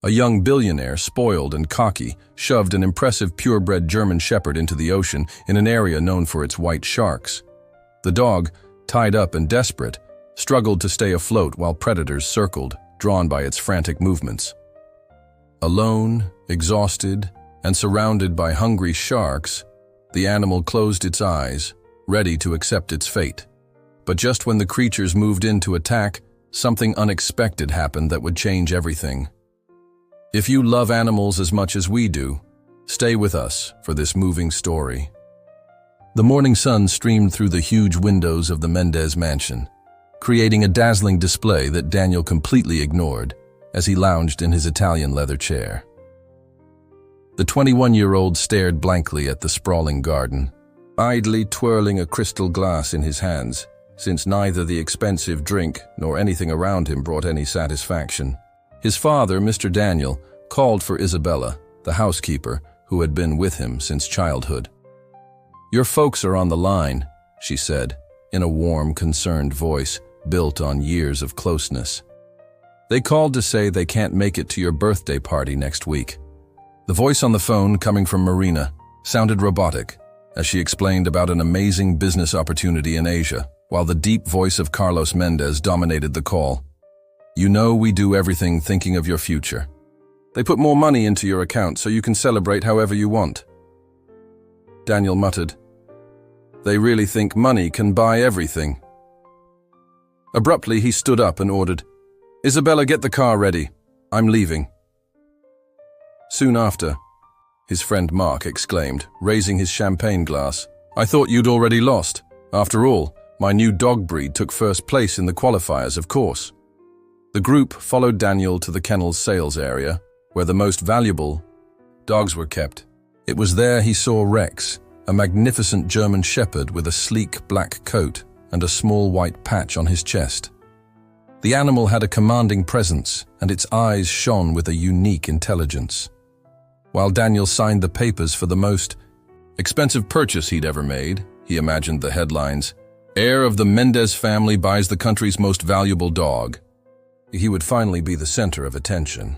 A young billionaire, spoiled and cocky, shoved an impressive purebred German Shepherd into the ocean in an area known for its white sharks. The dog, tied up and desperate, struggled to stay afloat while predators circled, drawn by its frantic movements. Alone, exhausted, and surrounded by hungry sharks, the animal closed its eyes, ready to accept its fate. But just when the creatures moved in to attack, something unexpected happened that would change everything. If you love animals as much as we do, stay with us for this moving story. The morning sun streamed through the huge windows of the Mendez mansion, creating a dazzling display that Daniel completely ignored as he lounged in his Italian leather chair. The 21-year-old stared blankly at the sprawling garden, idly twirling a crystal glass in his hands, since neither the expensive drink nor anything around him brought any satisfaction. His father, Mr. Daniel, called for Isabella, the housekeeper, who had been with him since childhood. "Your folks are on the line," she said, in a warm, concerned voice built on years of closeness. "They called to say they can't make it to your birthday party next week." The voice on the phone, coming from Marina, sounded robotic as she explained about an amazing business opportunity in Asia, while the deep voice of Carlos Mendez dominated the call. "You know we do everything thinking of your future. They put more money into your account so you can celebrate however you want." Daniel muttered, "They really think money can buy everything." Abruptly, he stood up and ordered, "Isabella, get the car ready. I'm leaving." Soon after, his friend Mark exclaimed, raising his champagne glass, "I thought you'd already lost. After all, my new dog breed took first place in the qualifiers, of course." The group followed Daniel to the kennel's sales area, where the most valuable dogs were kept. It was there he saw Rex, a magnificent German Shepherd with a sleek black coat and a small white patch on his chest. The animal had a commanding presence, and its eyes shone with a unique intelligence. While Daniel signed the papers for the most expensive purchase he'd ever made, he imagined the headlines, "Heir of the Mendez family buys the country's most valuable dog." He would finally be the center of attention.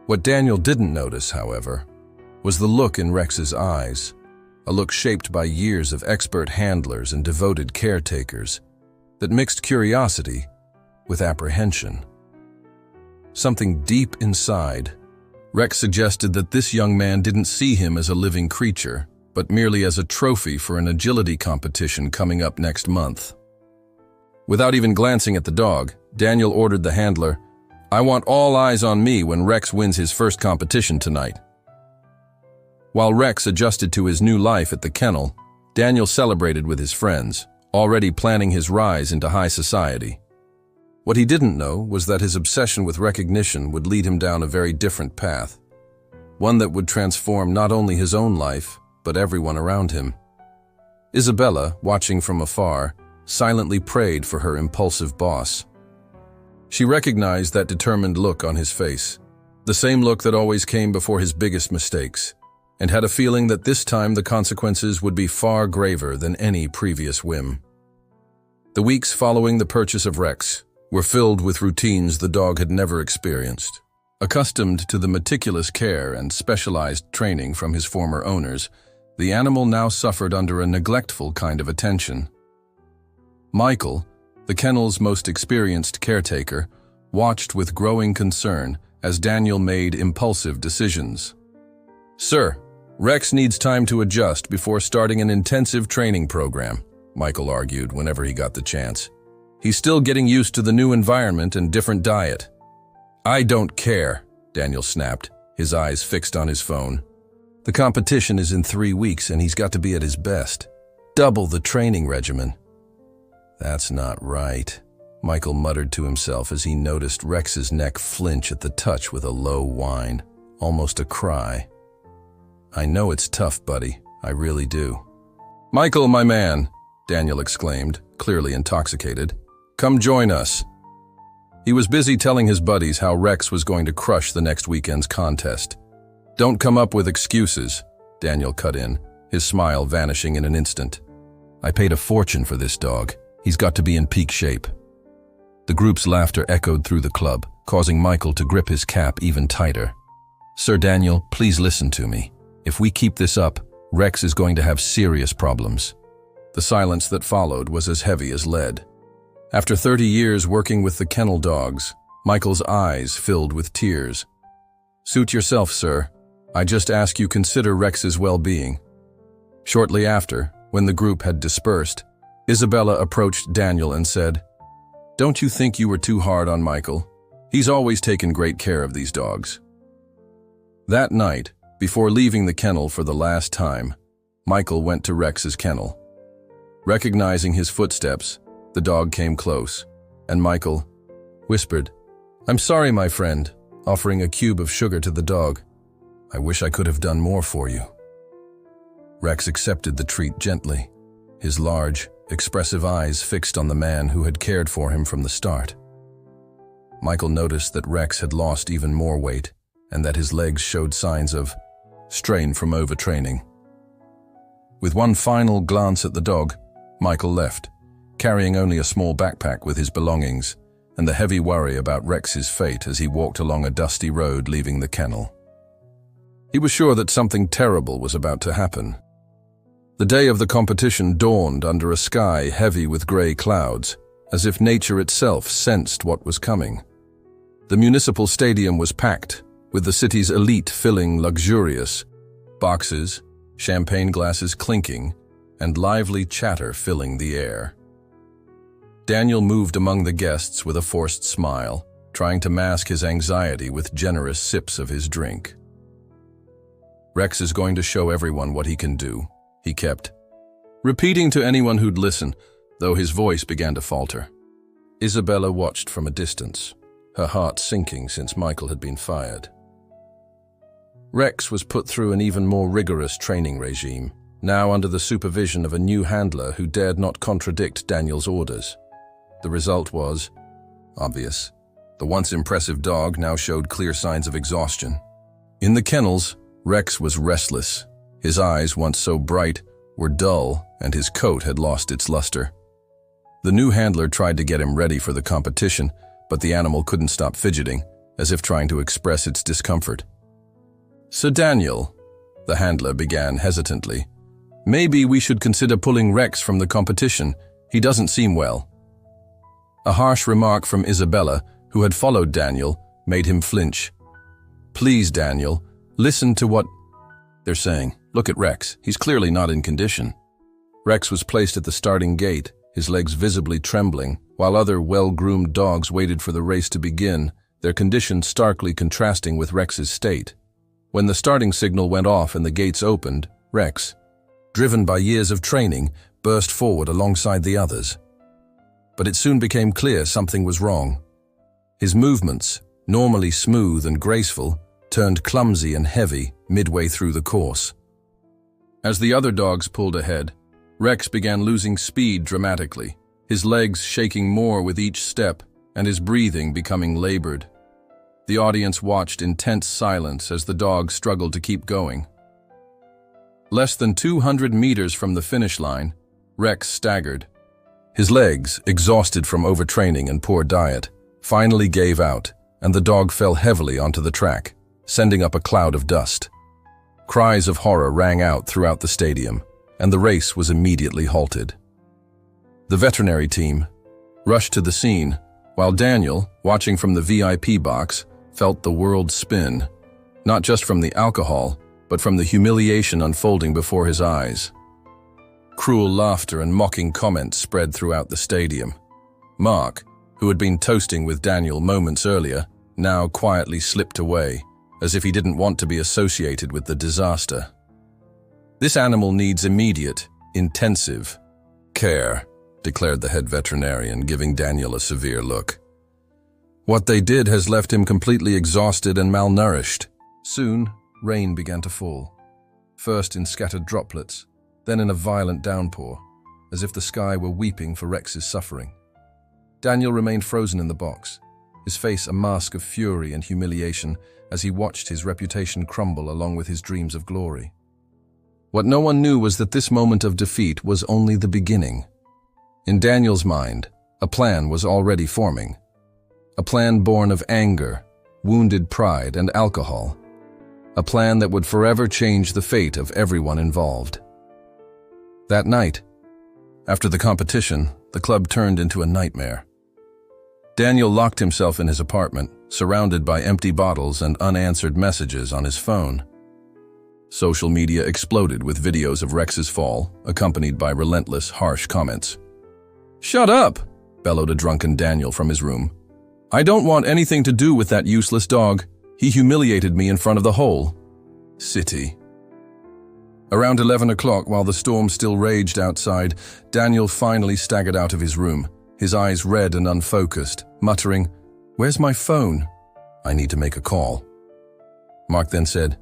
What Daniel didn't notice, however, was the look in Rex's eyes, a look shaped by years of expert handlers and devoted caretakers that mixed curiosity with apprehension. Something deep inside, Rex suggested that this young man didn't see him as a living creature, but merely as a trophy for an agility competition coming up next month. Without even glancing at the dog, Daniel ordered the handler, "I want all eyes on me when Rex wins his first competition tonight." While Rex adjusted to his new life at the kennel, Daniel celebrated with his friends, already planning his rise into high society. What he didn't know was that his obsession with recognition would lead him down a very different path, one that would transform not only his own life, but everyone around him. Isabella, watching from afar, silently prayed for her impulsive boss. She recognized that determined look on his face, the same look that always came before his biggest mistakes, and had a feeling that this time the consequences would be far graver than any previous whim. The weeks following the purchase of Rex were filled with routines the dog had never experienced. Accustomed to the meticulous care and specialized training from his former owners, the animal now suffered under a neglectful kind of attention. Michael, the kennel's most experienced caretaker, watched with growing concern as Daniel made impulsive decisions. "Sir, Rex needs time to adjust before starting an intensive training program," Michael argued whenever he got the chance. "He's still getting used to the new environment and different diet." "I don't care," Daniel snapped, his eyes fixed on his phone. "The competition is in 3 weeks and he's got to be at his best. Double the training regimen." "That's not right," Michael muttered to himself as he noticed Rex's neck flinch at the touch with a low whine, almost a cry. "I know it's tough, buddy. I really do." "Michael, my man," Daniel exclaimed, clearly intoxicated. "Come join us." He was busy telling his buddies how Rex was going to crush the next weekend's contest. "Don't come up with excuses," Daniel cut in, his smile vanishing in an instant. "I paid a fortune for this dog. He's got to be in peak shape." The group's laughter echoed through the club, causing Michael to grip his cap even tighter. "Sir Daniel, please listen to me. If we keep this up, Rex is going to have serious problems." The silence that followed was as heavy as lead. After 30 years working with the kennel dogs, Michael's eyes filled with tears. "Suit yourself, sir. I just ask you consider Rex's well-being." Shortly after, when the group had dispersed, Isabella approached Daniel and said, "Don't you think you were too hard on Michael? He's always taken great care of these dogs." That night, before leaving the kennel for the last time, Michael went to Rex's kennel. Recognizing his footsteps, the dog came close, and Michael whispered, "I'm sorry, my friend," offering a cube of sugar to the dog. "I wish I could have done more for you." Rex accepted the treat gently, his large, expressive eyes fixed on the man who had cared for him from the start. Michael noticed that Rex had lost even more weight and that his legs showed signs of strain from overtraining. With one final glance at the dog, Michael left, carrying only a small backpack with his belongings and the heavy worry about Rex's fate as he walked along a dusty road leaving the kennel. He was sure that something terrible was about to happen. The day of the competition dawned under a sky heavy with gray clouds, as if nature itself sensed what was coming. The municipal stadium was packed, with the city's elite filling luxurious, boxes, champagne glasses clinking, and lively chatter filling the air. Daniel moved among the guests with a forced smile, trying to mask his anxiety with generous sips of his drink. "Rex is going to show everyone what he can do," he kept repeating to anyone who'd listen, though his voice began to falter. Isabella watched from a distance, her heart sinking since Michael had been fired. Rex was put through an even more rigorous training regime, now under the supervision of a new handler who dared not contradict Daniel's orders. The result was obvious. The once impressive dog now showed clear signs of exhaustion. In the kennels, Rex was restless. His eyes, once so bright, were dull, and his coat had lost its luster. The new handler tried to get him ready for the competition, but the animal couldn't stop fidgeting, as if trying to express its discomfort. "Sir Daniel," the handler began hesitantly, "maybe we should consider pulling Rex from the competition. He doesn't seem well." A harsh remark from Isabella, who had followed Daniel, made him flinch. "Please, Daniel, listen to what they're saying. Look at Rex. He's clearly not in condition." Rex was placed at the starting gate, his legs visibly trembling, while other well-groomed dogs waited for the race to begin, their condition starkly contrasting with Rex's state. When the starting signal went off and the gates opened, Rex, driven by years of training, burst forward alongside the others. But it soon became clear something was wrong. His movements, normally smooth and graceful, turned clumsy and heavy midway through the course. As the other dogs pulled ahead, Rex began losing speed dramatically, his legs shaking more with each step and his breathing becoming labored. The audience watched in tense silence as the dog struggled to keep going. Less than 200 meters from the finish line, Rex staggered. His legs, exhausted from overtraining and poor diet, finally gave out, and the dog fell heavily onto the track, sending up a cloud of dust. Cries of horror rang out throughout the stadium, and the race was immediately halted. The veterinary team rushed to the scene, while Daniel, watching from the VIP box, felt the world spin, not just from the alcohol, but from the humiliation unfolding before his eyes. Cruel laughter and mocking comments spread throughout the stadium. Mark, who had been toasting with Daniel moments earlier, now quietly slipped away, as if he didn't want to be associated with the disaster. "This animal needs immediate, intensive care," declared the head veterinarian, giving Daniel a severe look. "What they did has left him completely exhausted and malnourished." Soon, rain began to fall, first in scattered droplets, then in a violent downpour, as if the sky were weeping for Rex's suffering. Daniel remained frozen in the box, his face a mask of fury and humiliation as he watched his reputation crumble along with his dreams of glory. What no one knew was that this moment of defeat was only the beginning. In Daniel's mind, a plan was already forming. A plan born of anger, wounded pride, and alcohol. A plan that would forever change the fate of everyone involved. That night, after the competition, the club turned into a nightmare. Daniel locked himself in his apartment, surrounded by empty bottles and unanswered messages on his phone. Social media exploded with videos of Rex's fall, accompanied by relentless, harsh comments. "Shut up!" bellowed a drunken Daniel from his room. "I don't want anything to do with that useless dog. He humiliated me in front of the whole city." Around 11 o'clock, while the storm still raged outside, Daniel finally staggered out of his room, his eyes red and unfocused, muttering, "Where's my phone? I need to make a call." Mark then said,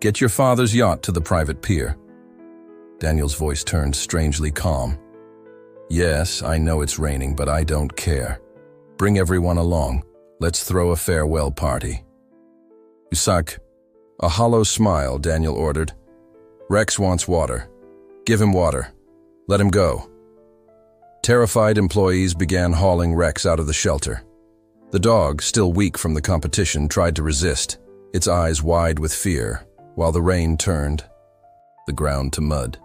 "Get your father's yacht to the private pier." Daniel's voice turned strangely calm. "Yes, I know it's raining, but I don't care. Bring everyone along. Let's throw a farewell party." "Usak." A hollow smile, Daniel ordered. "Rex wants water. Give him water. Let him go." Terrified employees began hauling Rex out of the shelter. The dog, still weak from the competition, tried to resist, its eyes wide with fear, while the rain turned the ground to mud.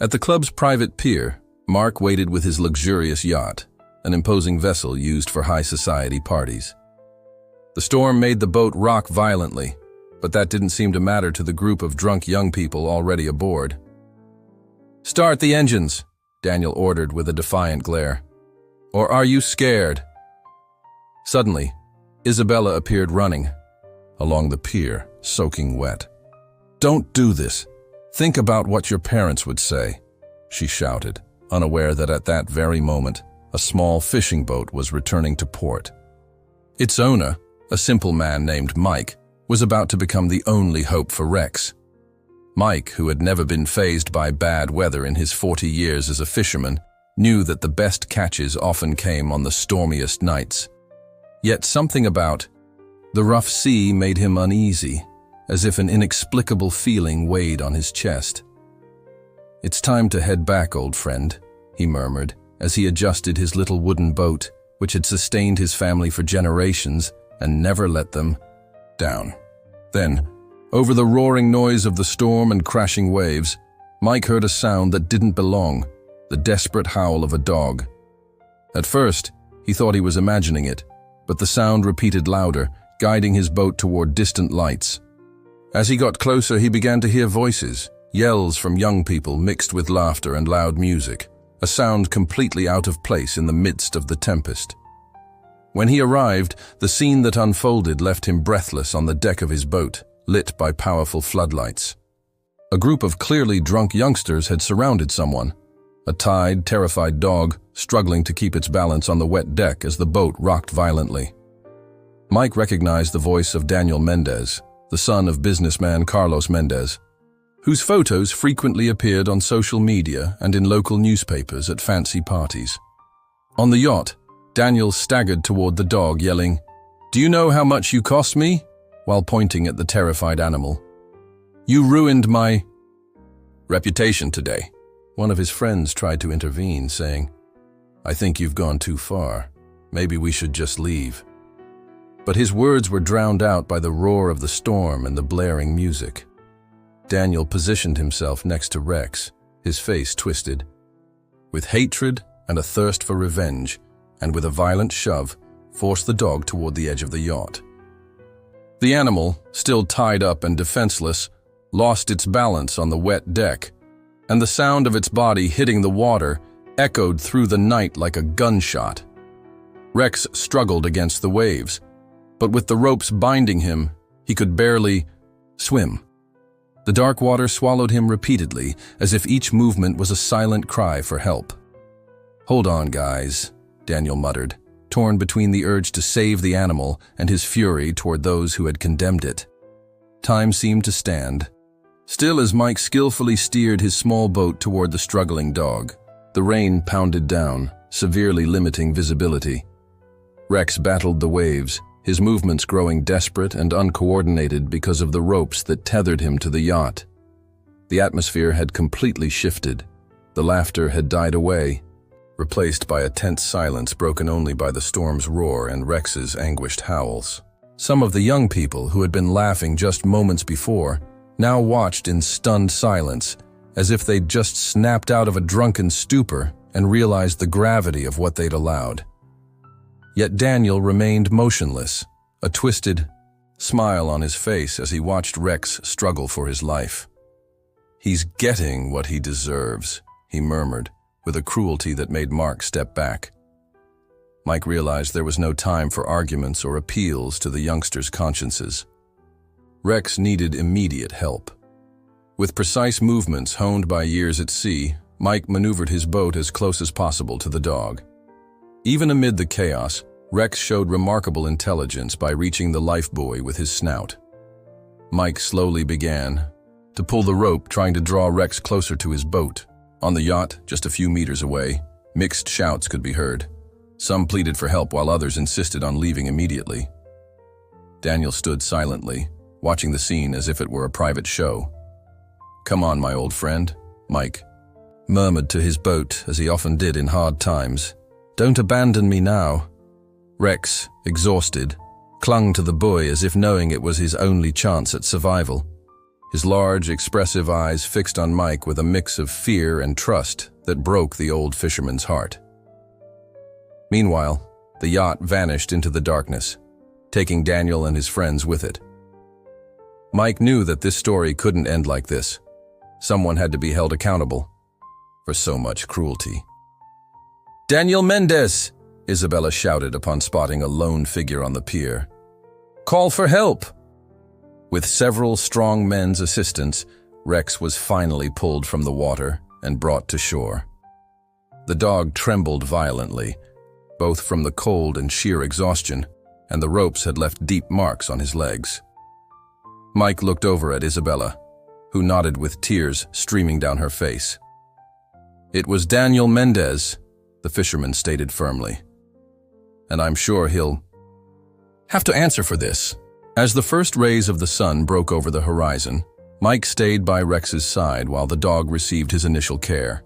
At the club's private pier, Mark waited with his luxurious yacht, an imposing vessel used for high society parties. The storm made the boat rock violently, but that didn't seem to matter to the group of drunk young people already aboard. "Start the engines," Daniel ordered with a defiant glare. "Or are you scared?" Suddenly, Isabella appeared running along the pier, soaking wet. "Don't do this. Think about what your parents would say," she shouted, unaware that at that very moment, a small fishing boat was returning to port. Its owner, a simple man named Mike, was about to become the only hope for Rex. Mike, who had never been fazed by bad weather in his 40 years as a fisherman, knew that the best catches often came on the stormiest nights. Yet something about the rough sea made him uneasy, as if an inexplicable feeling weighed on his chest. "It's time to head back, old friend," he murmured, as he adjusted his little wooden boat, which had sustained his family for generations and never let them down. Then, over the roaring noise of the storm and crashing waves, Mike heard a sound that didn't belong, the desperate howl of a dog. At first, he thought he was imagining it, but the sound repeated louder, guiding his boat toward distant lights. As he got closer, he began to hear voices, yells from young people mixed with laughter and loud music, a sound completely out of place in the midst of the tempest. When he arrived, the scene that unfolded left him breathless on the deck of his boat, lit by powerful floodlights. A group of clearly drunk youngsters had surrounded someone, a tied, terrified dog struggling to keep its balance on the wet deck as the boat rocked violently. Mike recognized the voice of Daniel Mendez, the son of businessman Carlos Mendez, whose photos frequently appeared on social media and in local newspapers at fancy parties. On the yacht, Daniel staggered toward the dog, yelling, "Do you know how much you cost me?" while pointing at the terrified animal. "You ruined my reputation today." One of his friends tried to intervene, saying, "I think you've gone too far. Maybe we should just leave." But his words were drowned out by the roar of the storm and the blaring music. Daniel positioned himself next to Rex, his face twisted. With hatred and a thirst for revenge, and with a violent shove, forced the dog toward the edge of the yacht. The animal, still tied up and defenseless, lost its balance on the wet deck, and the sound of its body hitting the water echoed through the night like a gunshot. Rex struggled against the waves, but with the ropes binding him, he could barely swim. The dark water swallowed him repeatedly, as if each movement was a silent cry for help. "Hold on, guys," Daniel muttered, torn between the urge to save the animal and his fury toward those who had condemned it. Time seemed to stand, still as Mike skillfully steered his small boat toward the struggling dog. The rain pounded down, severely limiting visibility. Rex battled the waves, his movements growing desperate and uncoordinated because of the ropes that tethered him to the yacht. The atmosphere had completely shifted. The laughter had died away. replaced by a tense silence broken only by the storm's roar and Rex's anguished howls. Some of the young people who had been laughing just moments before now watched in stunned silence, as if they'd just snapped out of a drunken stupor and realized the gravity of what they'd allowed. Yet Daniel remained motionless, a twisted smile on his face as he watched Rex struggle for his life. "He's getting what he deserves," he murmured, with a cruelty that made Mark step back. Mike realized there was no time for arguments or appeals to the youngsters' consciences. Rex needed immediate help. With precise movements honed by years at sea, Mike maneuvered his boat as close as possible to the dog. Even amid the chaos, Rex showed remarkable intelligence by reaching the lifebuoy with his snout. Mike slowly began to pull the rope, trying to draw Rex closer to his boat. On the yacht, just a few meters away, mixed shouts could be heard. Some pleaded for help while others insisted on leaving immediately. Daniel stood silently, watching the scene as if it were a private show. "Come on, my old friend," Mike murmured to his boat, as he often did in hard times. "Don't abandon me now." Rex, exhausted, clung to the buoy as if knowing it was his only chance at survival. His large, expressive eyes fixed on Mike with a mix of fear and trust that broke the old fisherman's heart. Meanwhile, the yacht vanished into the darkness, taking Daniel and his friends with it. Mike knew that this story couldn't end like this. Someone had to be held accountable for so much cruelty. "Daniel Mendez!" Isabella shouted upon spotting a lone figure on the pier. "Call for help!" With several strong men's assistance, Rex was finally pulled from the water and brought to shore. The dog trembled violently, both from the cold and sheer exhaustion, and the ropes had left deep marks on his legs. Mike looked over at Isabella, who nodded with tears streaming down her face. "It was Daniel Mendez," the fisherman stated firmly. "And I'm sure he'll have to answer for this." As the first rays of the sun broke over the horizon, Mike stayed by Rex's side while the dog received his initial care.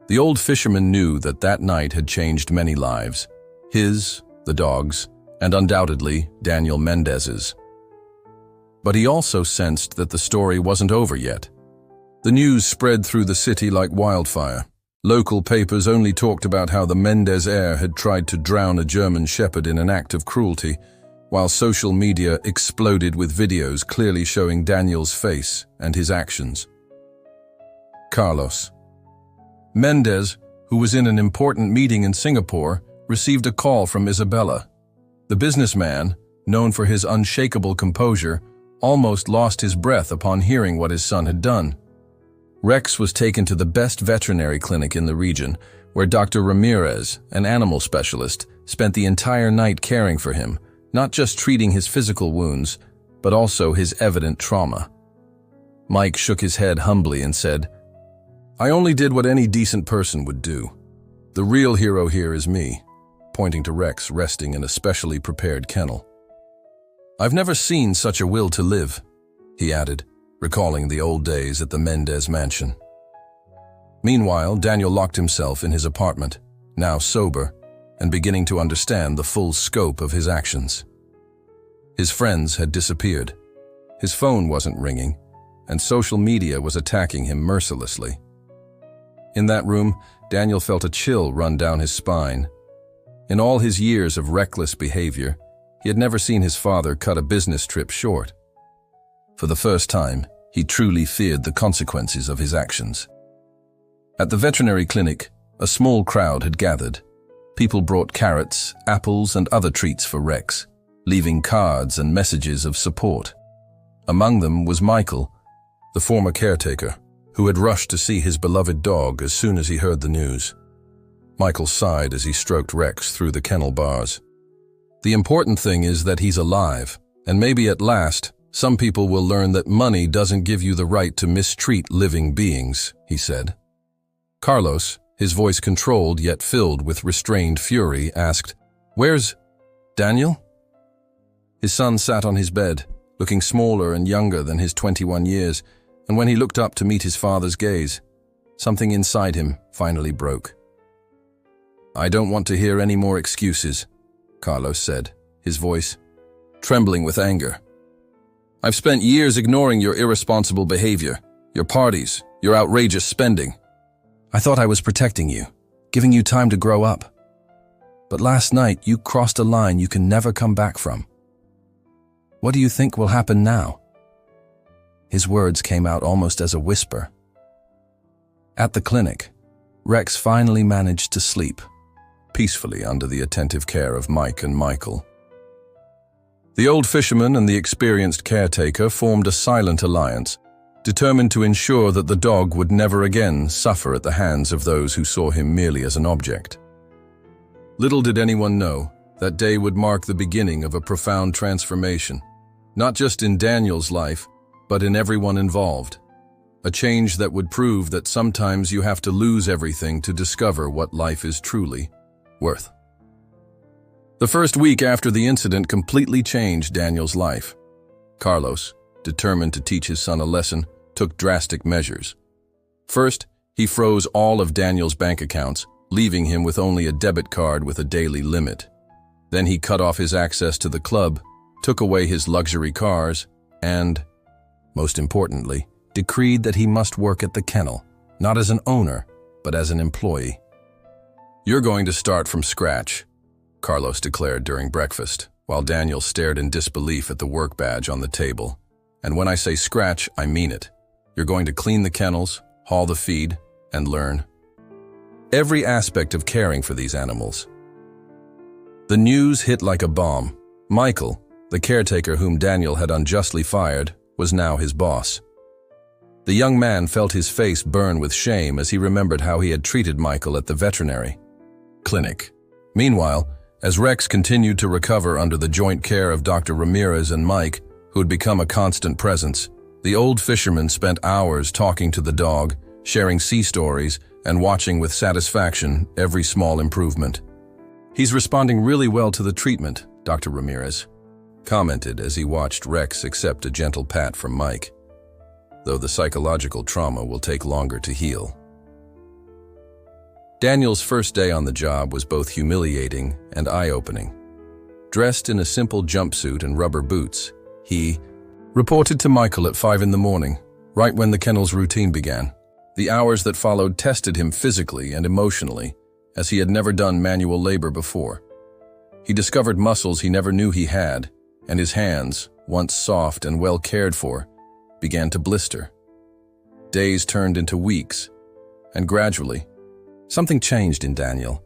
The old fisherman knew that that night had changed many lives, his, the dog's, and undoubtedly Daniel Mendez's. But he also sensed that the story wasn't over yet. The news spread through the city like wildfire. Local papers only talked about how the Mendez heir had tried to drown a German shepherd in an act of cruelty, while social media exploded with videos clearly showing Daniel's face and his actions. Carlos Mendez, who was in an important meeting in Singapore, received a call from Isabella. The businessman, known for his unshakable composure, almost lost his breath upon hearing what his son had done. Rex was taken to the best veterinary clinic in the region, where Dr. Ramirez, an animal specialist, spent the entire night caring for him, not just treating his physical wounds, but also his evident trauma. Mike shook his head humbly and said, "I only did what any decent person would do. The real hero here is me," pointing to Rex resting in a specially prepared kennel. "I've never seen such a will to live," he added, recalling the old days at the Mendez mansion. Meanwhile, Daniel locked himself in his apartment, now sober, and beginning to understand the full scope of his actions. His friends had disappeared. His phone wasn't ringing, and social media was attacking him mercilessly. In that room, Daniel felt a chill run down his spine. In all his years of reckless behavior, he had never seen his father cut a business trip short. For the first time, he truly feared the consequences of his actions. At the veterinary clinic, a small crowd had gathered. People brought carrots, apples, and other treats for Rex, leaving cards and messages of support. Among them was Michael, the former caretaker, who had rushed to see his beloved dog as soon as he heard the news. Michael sighed as he stroked Rex through the kennel bars. "The important thing is that he's alive, and maybe at last, some people will learn that money doesn't give you the right to mistreat living beings," he said. Carlos, his voice controlled yet filled with restrained fury, asked, "Where's Daniel?" His son sat on his bed, looking smaller and younger than his 21 years, and when he looked up to meet his father's gaze, something inside him finally broke. I don't want to hear any more excuses, Carlos said, his voice trembling with anger. I've spent years ignoring your irresponsible behavior, your parties, your outrageous spending. I thought I was protecting you, giving you time to grow up. But last night you crossed a line you can never come back from. What do you think will happen now? His words came out almost as a whisper. At the clinic, Rex finally managed to sleep peacefully under the attentive care of Mike and Michael. The old fisherman and the experienced caretaker formed a silent alliance, determined to ensure that the dog would never again suffer at the hands of those who saw him merely as an object. Little did anyone know, that day would mark the beginning of a profound transformation, not just in Daniel's life, but in everyone involved. A change that would prove that sometimes you have to lose everything to discover what life is truly worth. The first week after the incident completely changed Daniel's life. Carlos, determined to teach his son a lesson, took drastic measures. First, he froze all of Daniel's bank accounts, leaving him with only a debit card with a daily limit. Then he cut off his access to the club, took away his luxury cars, and, most importantly, decreed that he must work at the kennel, not as an owner, but as an employee. You're going to start from scratch, Carlos declared during breakfast, while Daniel stared in disbelief at the work badge on the table. And when I say scratch, I mean it. You're going to clean the kennels, haul the feed, and learn every aspect of caring for these animals. The news hit like a bomb. Michael, the caretaker whom Daniel had unjustly fired, was now his boss. The young man felt his face burn with shame as he remembered how he had treated Michael at the veterinary clinic. Meanwhile, as Rex continued to recover under the joint care of Dr. Ramirez and Mike, who had become a constant presence, the old fisherman spent hours talking to the dog, sharing sea stories, and watching with satisfaction every small improvement. He's responding really well to the treatment, Dr. Ramirez commented as he watched Rex accept a gentle pat from Mike, though the psychological trauma will take longer to heal. Daniel's first day on the job was both humiliating and eye-opening. Dressed in a simple jumpsuit and rubber boots, he reported to Michael at 5 a.m, right when the kennel's routine began. The hours that followed tested him physically and emotionally, as he had never done manual labor before. He discovered muscles he never knew he had, and his hands, once soft and well cared for, began to blister. Days turned into weeks, and gradually, something changed in Daniel.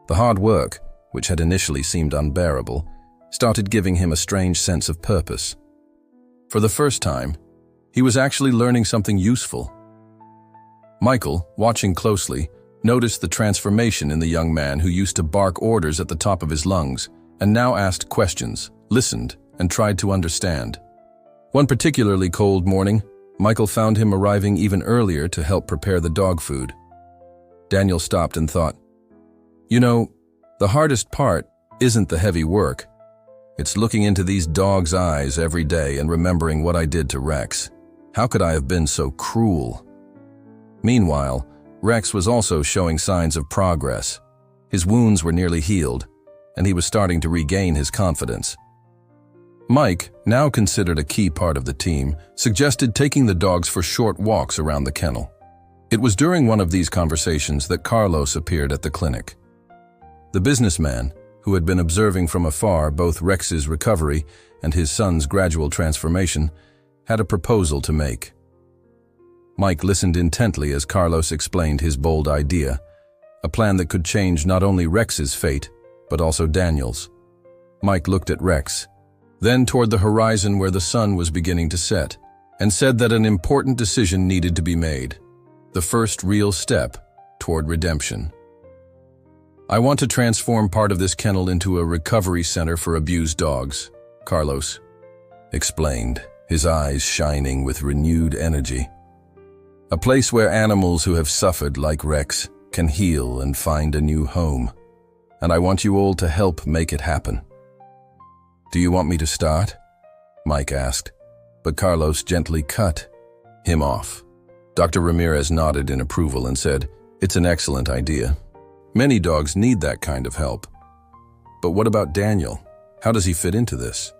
The hard work, which had initially seemed unbearable, started giving him a strange sense of purpose. For the first time, he was actually learning something useful. Michael, watching closely, noticed the transformation in the young man who used to bark orders at the top of his lungs and now asked questions, listened, and tried to understand. One particularly cold morning, Michael found him arriving even earlier to help prepare the dog food. Daniel stopped and thought, "You know, the hardest part isn't the heavy work. It's looking into these dogs' eyes every day and remembering what I did to Rex. How could I have been so cruel?" Meanwhile, Rex was also showing signs of progress. His wounds were nearly healed, and he was starting to regain his confidence. Mike, now considered a key part of the team, suggested taking the dogs for short walks around the kennel. It was during one of these conversations that Carlos appeared at the clinic. The businessman, who had been observing from afar both Rex's recovery and his son's gradual transformation, had a proposal to make. Mike listened intently as Carlos explained his bold idea, a plan that could change not only Rex's fate, but also Daniel's. Mike looked at Rex, then toward the horizon where the sun was beginning to set, and said that an important decision needed to be made, the first real step toward redemption. "I want to transform part of this kennel into a recovery center for abused dogs," Carlos explained, his eyes shining with renewed energy. "A place where animals who have suffered like Rex can heal and find a new home. And I want you all to help make it happen." "Do you want me to start?" Mike asked, but Carlos gently cut him off. Dr. Ramirez nodded in approval and said, "It's an excellent idea. Many dogs need that kind of help. But what about Daniel? How does he fit into this?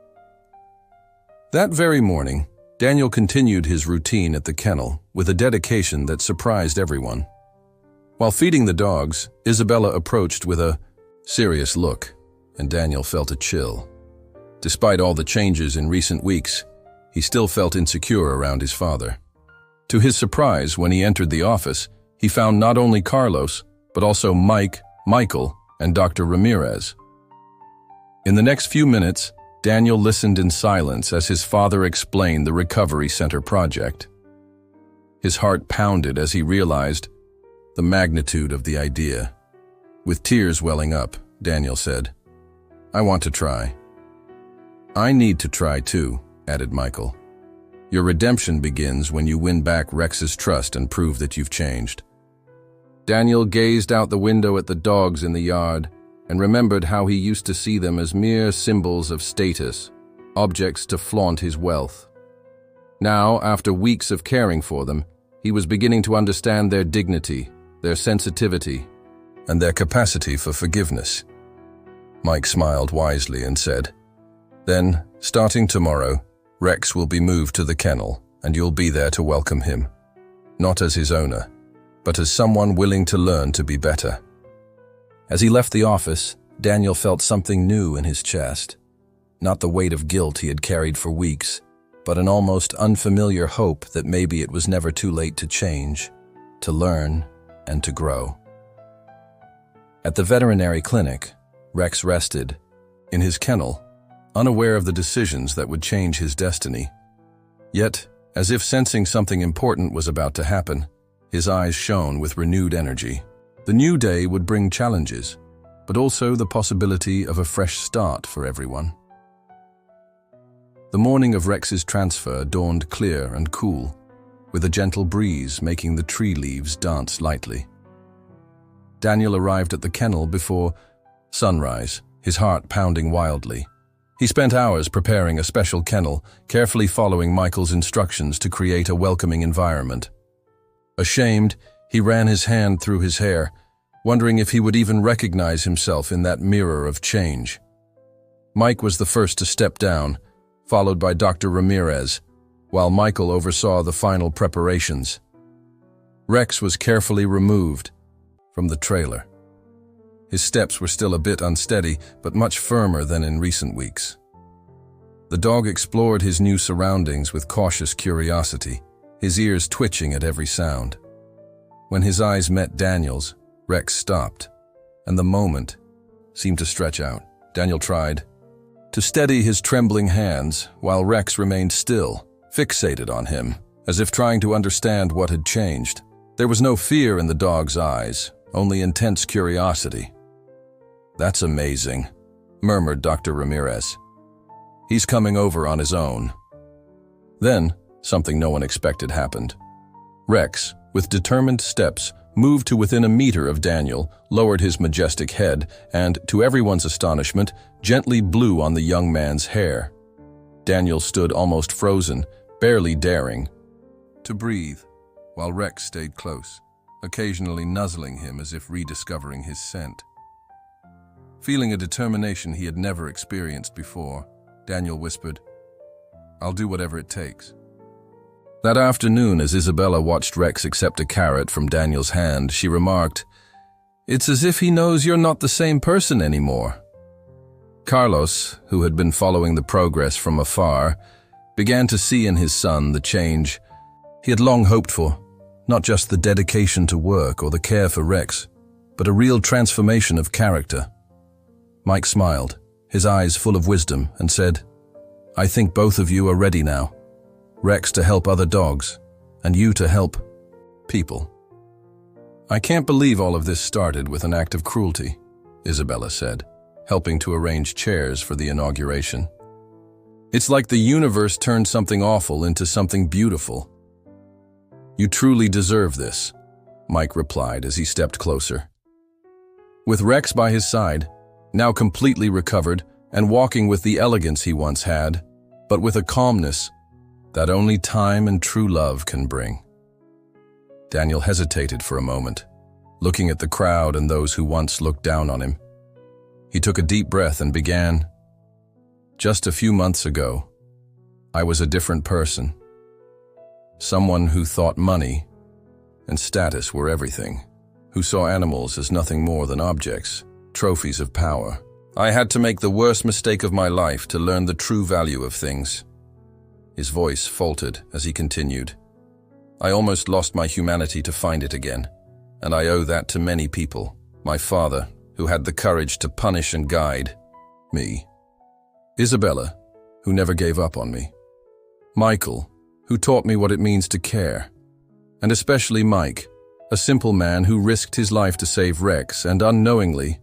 That very morning, Daniel continued his routine at the kennel with a dedication that surprised everyone. While feeding the dogs, Isabella approached with a serious look, and Daniel felt a chill. Despite all the changes in recent weeks, he still felt insecure around his father. To his surprise, when he entered the office, he found not only Carlos, but also Mike, Michael, and Dr. Ramirez. In the next few minutes, Daniel listened in silence as his father explained the Recovery Center project. His heart pounded as he realized the magnitude of the idea. With tears welling up, Daniel said, "I want to try." "I need to try too," added Michael. "Your redemption begins when you win back Rex's trust and prove that you've changed." Daniel gazed out the window at the dogs in the yard and remembered how he used to see them as mere symbols of status, objects to flaunt his wealth. Now, after weeks of caring for them, he was beginning to understand their dignity, their sensitivity, and their capacity for forgiveness. Mike smiled wisely and said, "Then, starting tomorrow, Rex will be moved to the kennel, and you'll be there to welcome him. Not as his owner, but as someone willing to learn to be better." As he left the office, Daniel felt something new in his chest. Not the weight of guilt he had carried for weeks, but an almost unfamiliar hope that maybe it was never too late to change, to learn, and to grow. At the veterinary clinic, Rex rested, in his kennel, unaware of the decisions that would change his destiny. Yet, as if sensing something important was about to happen, his eyes shone with renewed energy. The new day would bring challenges, but also the possibility of a fresh start for everyone. The morning of Rex's transfer dawned clear and cool, with a gentle breeze making the tree leaves dance lightly. Daniel arrived at the kennel before sunrise, his heart pounding wildly. He spent hours preparing a special kennel, carefully following Michael's instructions to create a welcoming environment. Ashamed, he ran his hand through his hair, wondering if he would even recognize himself in that mirror of change. Mike was the first to step down, followed by Dr. Ramirez, while Michael oversaw the final preparations. Rex was carefully removed from the trailer. His steps were still a bit unsteady, but much firmer than in recent weeks. The dog explored his new surroundings with cautious curiosity, his ears twitching at every sound. When his eyes met Daniel's, Rex stopped, and the moment seemed to stretch out. Daniel tried to steady his trembling hands while Rex remained still, fixated on him, as if trying to understand what had changed. There was no fear in the dog's eyes, only intense curiosity. "That's amazing," murmured Dr. Ramirez. "He's coming over on his own." Then, something no one expected happened. Rex, with determined steps, moved to within a meter of Daniel, lowered his majestic head, and, to everyone's astonishment, gently blew on the young man's hair. Daniel stood almost frozen, barely daring to breathe, while Rex stayed close, occasionally nuzzling him as if rediscovering his scent. Feeling a determination he had never experienced before, Daniel whispered, "I'll do whatever it takes." That afternoon, as Isabella watched Rex accept a carrot from Daniel's hand, she remarked, "It's as if he knows you're not the same person anymore." Carlos, who had been following the progress from afar, began to see in his son the change he had long hoped for, not just the dedication to work or the care for Rex, but a real transformation of character. Mike smiled, his eyes full of wisdom, and said, "I think both of you are ready now. Rex to help other dogs, and you to help people." "I can't believe all of this started with an act of cruelty," Isabella said, helping to arrange chairs for the inauguration. "It's like the universe turned something awful into something beautiful." "You truly deserve this," Mike replied as he stepped closer. With Rex by his side, now completely recovered and walking with the elegance he once had, but with a calmness that only time and true love can bring. Daniel hesitated for a moment, looking at the crowd and those who once looked down on him. He took a deep breath and began. Just a few months ago, I was a different person. Someone who thought money and status were everything, who saw animals as nothing more than objects, trophies of power. I had to make the worst mistake of my life to learn the true value of things. His voice faltered as he continued. I almost lost my humanity to find it again, and I owe that to many people. My father, who had the courage to punish and guide me. Isabella, who never gave up on me. Michael, who taught me what it means to care. And especially Mike, a simple man who risked his life to save Rex and unknowingly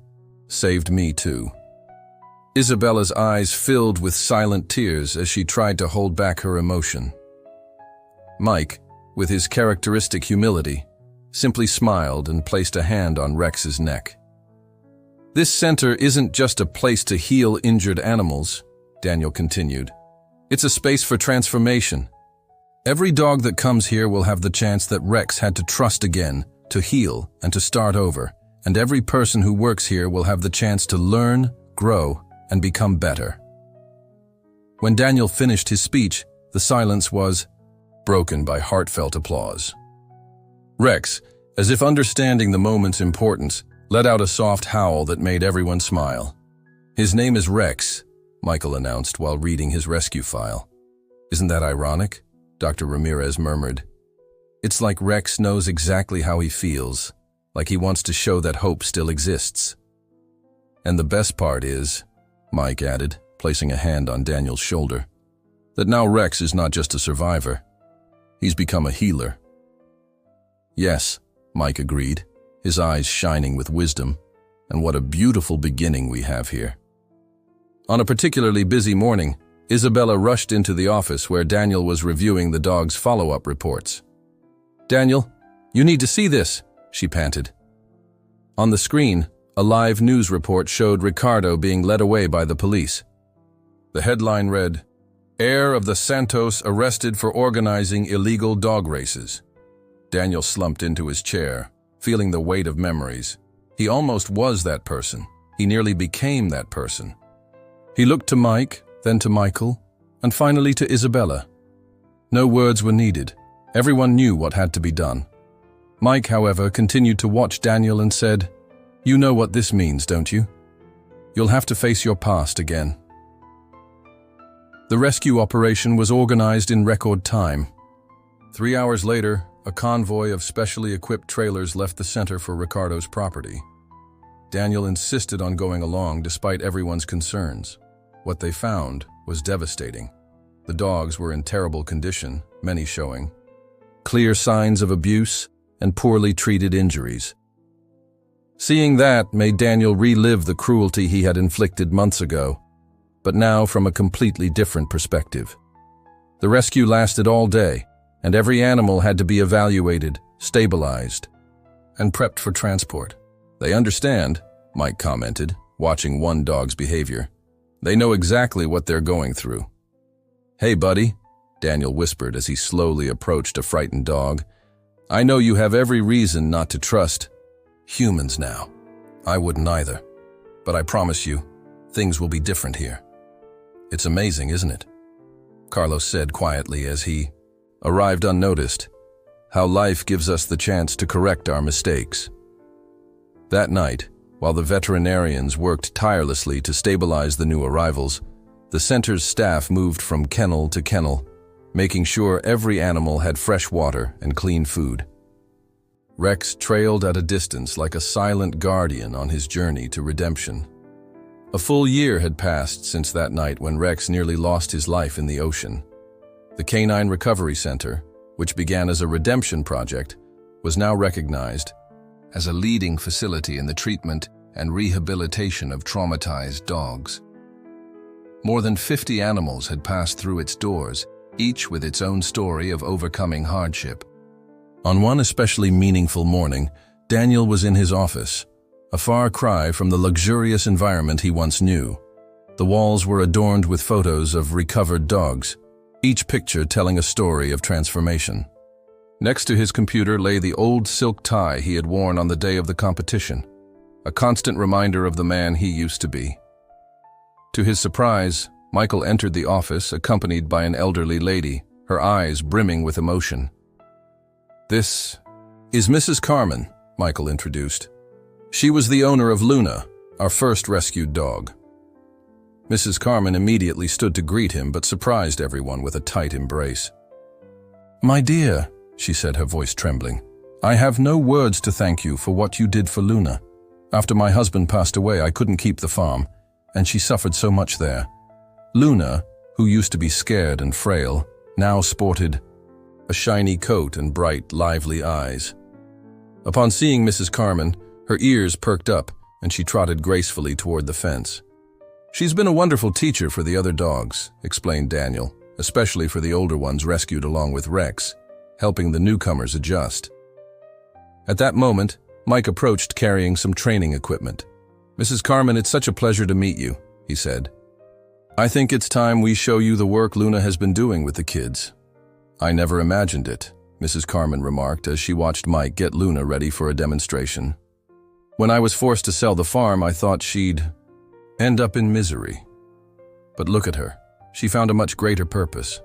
saved me too. Isabella's eyes filled with silent tears as she tried to hold back her emotion. Mike, with his characteristic humility, simply smiled and placed a hand on Rex's neck. This center isn't just a place to heal injured animals, Daniel continued. It's a space for transformation. Every dog that comes here will have the chance that Rex had to trust again, to heal, and to start over. And every person who works here will have the chance to learn, grow, and become better. When Daniel finished his speech, the silence was broken by heartfelt applause. Rex, as if understanding the moment's importance, let out a soft howl that made everyone smile. His name is Rex, Michael announced while reading his rescue file. Isn't that ironic? Dr. Ramirez murmured. It's like Rex knows exactly how he feels, like he wants to show that hope still exists. And the best part is, Mike added, placing a hand on Daniel's shoulder, that now Rex is not just a survivor. He's become a healer. Yes, Mike agreed, his eyes shining with wisdom. And what a beautiful beginning we have here. On a particularly busy morning, Isabella rushed into the office where Daniel was reviewing the dog's follow-up reports. Daniel, you need to see this, she panted. On the screen, a live news report showed Ricardo being led away by the police. The headline read, "Heir of the Santos arrested for organizing illegal dog races." Daniel slumped into his chair, feeling the weight of memories. He almost was that person. He nearly became that person. He looked to Mike, then to Michael, and finally to Isabella. No words were needed. Everyone knew what had to be done. Mike, however, continued to watch Daniel and said, "You know what this means, don't you? You'll have to face your past again." The rescue operation was organized in record time. 3 hours later, a convoy of specially equipped trailers left the center for Ricardo's property. Daniel insisted on going along despite everyone's concerns. What they found was devastating. The dogs were in terrible condition, many showing clear signs of abuse and poorly treated injuries. Seeing that made Daniel relive the cruelty he had inflicted months ago, but now from a completely different perspective. The rescue lasted all day, and every animal had to be evaluated, stabilized, and prepped for transport. They understand, Mike commented, watching one dog's behavior. They know exactly what they're going through. "Hey, buddy," Daniel whispered as he slowly approached a frightened dog. "I know you have every reason not to trust humans now. I wouldn't either. But I promise you, things will be different here." "It's amazing, isn't it?" Carlos said quietly as he arrived unnoticed, "how life gives us the chance to correct our mistakes." That night, while the veterinarians worked tirelessly to stabilize the new arrivals, the center's staff moved from kennel to kennel, making sure every animal had fresh water and clean food. Rex trailed at a distance like a silent guardian on his journey to redemption. A full year had passed since that night when Rex nearly lost his life in the ocean. The Canine Recovery Center, which began as a redemption project, was now recognized as a leading facility in the treatment and rehabilitation of traumatized dogs. More than 50 animals had passed through its doors, each with its own story of overcoming hardship. On one especially meaningful morning, Daniel was in his office, a far cry from the luxurious environment he once knew. The walls were adorned with photos of recovered dogs, each picture telling a story of transformation. Next to his computer lay the old silk tie he had worn on the day of the competition, a constant reminder of the man he used to be. To his surprise, Michael entered the office accompanied by an elderly lady, her eyes brimming with emotion. "This is Mrs. Carmen," Michael introduced. "She was the owner of Luna, our first rescued dog." Mrs. Carmen immediately stood to greet him but surprised everyone with a tight embrace. "My dear," she said, her voice trembling, "I have no words to thank you for what you did for Luna. After my husband passed away, I couldn't keep the farm, and she suffered so much there. Luna, who used to be scared and frail, now sported a shiny coat and bright, lively eyes." Upon seeing Mrs. Carmen, her ears perked up and she trotted gracefully toward the fence. "She's been a wonderful teacher for the other dogs," explained Daniel, "especially for the older ones rescued along with Rex, helping the newcomers adjust." At that moment, Mike approached carrying some training equipment. "Mrs. Carmen, it's such a pleasure to meet you," he said. "I think it's time we show you the work Luna has been doing with the kids." "I never imagined it," Mrs. Carmen remarked as she watched Mike get Luna ready for a demonstration. "When I was forced to sell the farm, I thought she'd end up in misery. But look at her. She found a much greater purpose."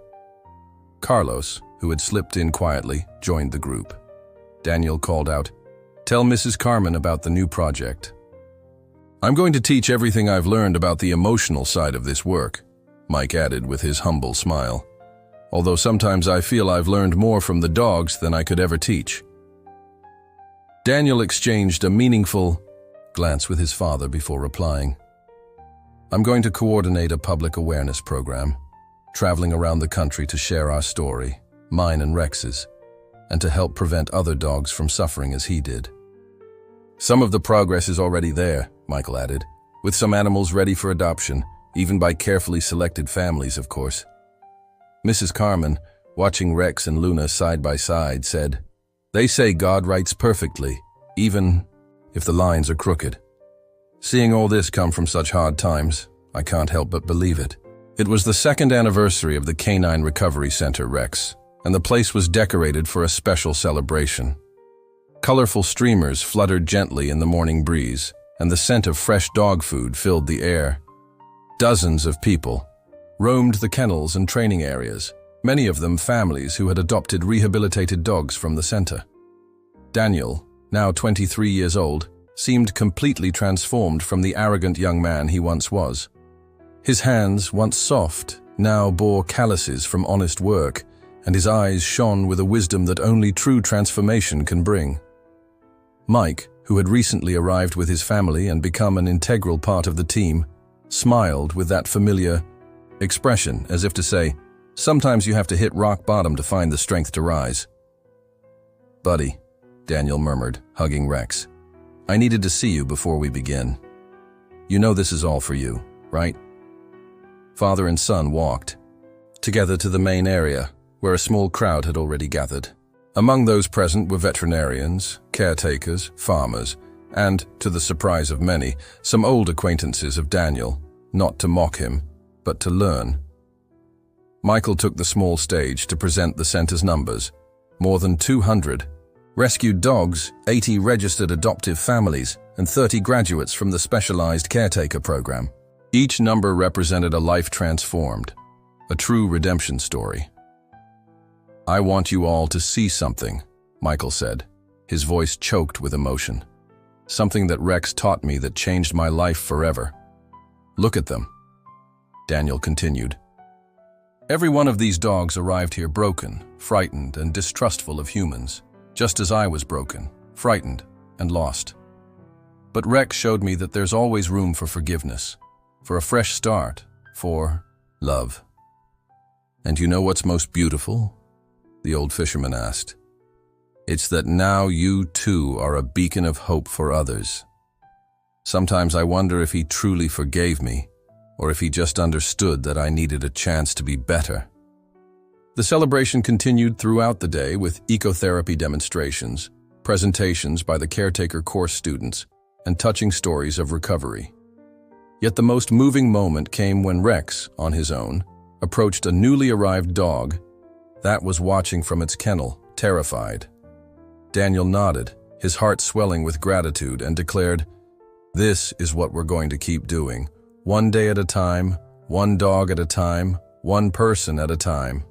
Carlos, who had slipped in quietly, joined the group. Daniel called out, "Tell Mrs. Carmen about the new project." "I'm going to teach everything I've learned about the emotional side of this work," Mike added with his humble smile. "Although sometimes I feel I've learned more from the dogs than I could ever teach." Daniel exchanged a meaningful glance with his father before replying, "I'm going to coordinate a public awareness program, traveling around the country to share our story, mine and Rex's, and to help prevent other dogs from suffering as he did." "Some of the progress is already there," Michael added, "with some animals ready for adoption, even by carefully selected families, of course." Mrs. Carmen, watching Rex and Luna side by side, said, "They say God writes perfectly, even if the lines are crooked. Seeing all this come from such hard times, I can't help but believe it." It was the second anniversary of the Canine Recovery Center, Rex, and the place was decorated for a special celebration. Colorful streamers fluttered gently in the morning breeze, and the scent of fresh dog food filled the air. Dozens of people roamed the kennels and training areas, many of them families who had adopted rehabilitated dogs from the center. Daniel, now 23 years old, seemed completely transformed from the arrogant young man he once was. His hands, once soft, now bore calluses from honest work, and his eyes shone with a wisdom that only true transformation can bring. Mike, who had recently arrived with his family and become an integral part of the team, smiled with that familiar expression, as if to say, "Sometimes you have to hit rock bottom to find the strength to rise." "Buddy," Daniel murmured, hugging Rex, "I needed to see you before we begin. You know this is all for you, right?" Father and son walked together to the main area, where a small crowd had already gathered. Among those present were veterinarians, caretakers, farmers, and, to the surprise of many, some old acquaintances of Daniel, not to mock him, but to learn. Michael took the small stage to present the center's numbers. More than 200 rescued dogs, 80 registered adoptive families, and 30 graduates from the specialized caretaker program. Each number represented a life transformed, a true redemption story. "I want you all to see something," Michael said, his voice choked with emotion. "Something that Rex taught me that changed my life forever. Look at them." Daniel continued. "Every one of these dogs arrived here broken, frightened, and distrustful of humans, just as I was broken, frightened, and lost. But Rex showed me that there's always room for forgiveness, for a fresh start, for love." "And you know what's most beautiful?" the old fisherman asked. "It's that now you too are a beacon of hope for others. Sometimes I wonder if he truly forgave me, or if he just understood that I needed a chance to be better." The celebration continued throughout the day with ecotherapy demonstrations, presentations by the caretaker course students, and touching stories of recovery. Yet the most moving moment came when Rex, on his own, approached a newly arrived dog that was watching from its kennel, terrified. Daniel nodded, his heart swelling with gratitude, and declared, "This is what we're going to keep doing. One day at a time, one dog at a time, one person at a time."